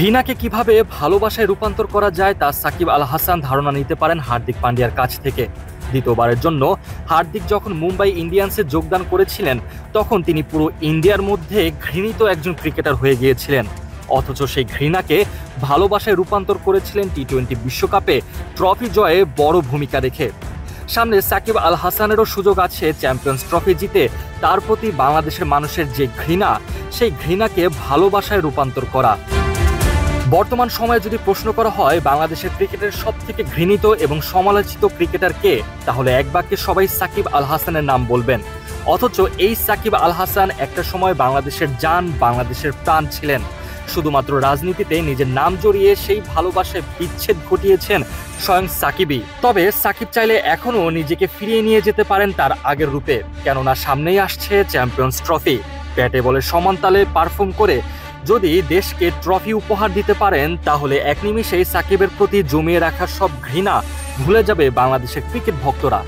ঘৃণাকে কিভাবে ভালোবাসায় রূপান্তর করা যায় তা সাকিব আল হাসান ধারণা নিতে পারেন হার্দিক পান্ডিয়ার কাছ থেকে। দ্বিতীয়বারের জন্য হার্দিক যখন মুম্বাই ইন্ডিয়ান্সে যোগদান করেছিলেন তখন তিনি পুরো ইন্ডিয়ার মধ্যে ঘৃণিত একজন ক্রিকেটার হয়ে গিয়েছিলেন, অথচ সেই ঘৃণাকে ভালোবাসায় রূপান্তর করেছিলেন টি-20 বিশ্বকাপে ট্রফি জয়ে বড় ভূমিকা রেখে। সামনে সাকিব আল হাসানেরও সুযোগ আছে চ্যাম্পিয়ন্স ট্রফি জিতে তার প্রতি বাংলাদেশের মানুষের যে ঘৃণা, সেই ঘৃণাকে ভালোবাসায় রূপান্তর করা। বর্তমান সময়ে যদি প্রশ্ন করা হয় বাংলাদেশের ক্রিকেটের সবথেকে ঘৃণিত এবং সমালোচিত ক্রিকেটার কে, তাহলে এক বাক্যে সবাই সাকিব আল হাসানের নাম বলবেন। অথচ এই সাকিব আল হাসান একটা সময় বাংলাদেশের জান, বাংলাদেশের প্রাণ ছিলেন। শুধুমাত্র রাজনীতিতে নিজের নাম জড়িয়ে সেই ভালোবাসায় বিচ্ছেদ ঘটিয়েছেন স্বয়ং সাকিবই। তবে সাকিব চাইলে এখনও নিজেকে ফিরিয়ে নিয়ে যেতে পারেন তার আগের রূপে, কেননা সামনেই আসছে চ্যাম্পিয়ন্স ট্রফি। ব্যাটে বলে সমান তালে পারফর্ম করে যদি দেশকে ট্রফি উপহার দিতে পারেন তাহলে এক নিমিষেই সাকিবের প্রতি জমিয়ে রাখা সব ঘৃণা ভুলে যাবে বাংলাদেশের ক্রিকেট ভক্তরা।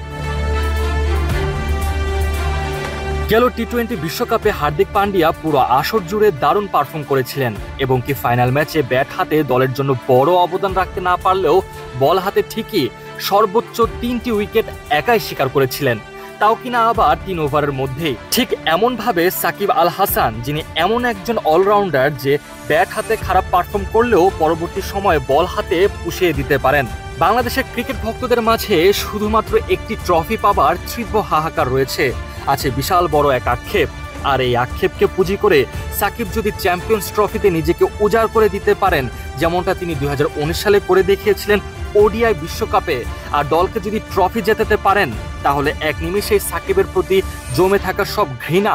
গেল টি-20 বিশ্বকাপে হার্দিক পান্ডিয়া পুরো আসর জুড়ে দারুণ পারফর্ম করেছিলেন এবং কি ফাইনাল ম্যাচে ব্যাট হাতে দলের জন্য বড় অবদান রাখতে না পারলেও বল হাতে ঠিকই সর্বোচ্চ 3টি উইকেট একাই শিকার করেছিলেন, তাও কিনা আবার 3 ওভারের মধ্যেই। ঠিক এমনভাবে সাকিব আল হাসান, যিনি এমন একজন অলরাউন্ডার যে ব্যাট হাতে খারাপ পারফর্ম করলেও পরবর্তী সময়ে বল হাতে পুষিয়ে দিতে পারেন। বাংলাদেশের ক্রিকেট ভক্তদের মাঝে শুধুমাত্র একটি ট্রফি পাবার তীব্র হাহাকার রয়েছে, আছে বিশাল বড় এক আক্ষেপ। আর এই আক্ষেপকে পুঁজি করে সাকিব যদি চ্যাম্পিয়ন্স ট্রফিতে নিজেকে উজাড় করে দিতে পারেন, যেমনটা তিনি 2019 সালে করে দেখিয়েছিলেন ওডিআই বিশ্বকাপে, আর দলকে যদি ট্রফি জেতাতে পারেন, তাহলে এক নিমিষেই সাকিবের প্রতি জমে থাকা সব ঘৃণা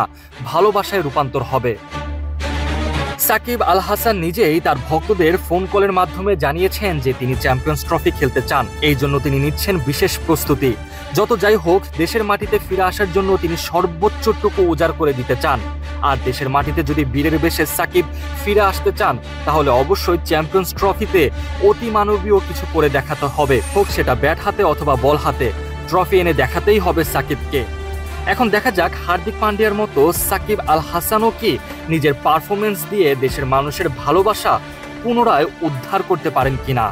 ভালোবাসায় রূপান্তর হবে। সাকিব আল হাসান নিজেই তার ভক্তদের ফোন কলের মাধ্যমে জানিয়েছেন যে তিনি চ্যাম্পিয়ন্স ট্রফি খেলতে চান, এই জন্য তিনি নিচ্ছেন বিশেষ প্রস্তুতি। যত যাই হোক, দেশের মাটিতে ফিরে আসার জন্য তিনি সর্বোচ্চটুকু উজাড় করে দিতে চান। আর দেশের মাটিতে যদি বীরের বেশে সাকিব ফিরে আসতে চান, তাহলে অবশ্যই চ্যাম্পিয়ন্স ট্রফিতে অতি মানবীয় কিছু করে দেখাতে হবে, হোক সেটা ব্যাট হাতে অথবা বল হাতে, ট্রফি এনে দেখাতেই হবে সাকিবকে। এখন দেখা যাক হার্দিক পান্ডিয়ার মতো সাকিব আল হাসানও কি নিজের পারফরমেন্স দিয়ে দেশের মানুষের ভালোবাসা পুনরায় উদ্ধার করতে পারেন কিনা।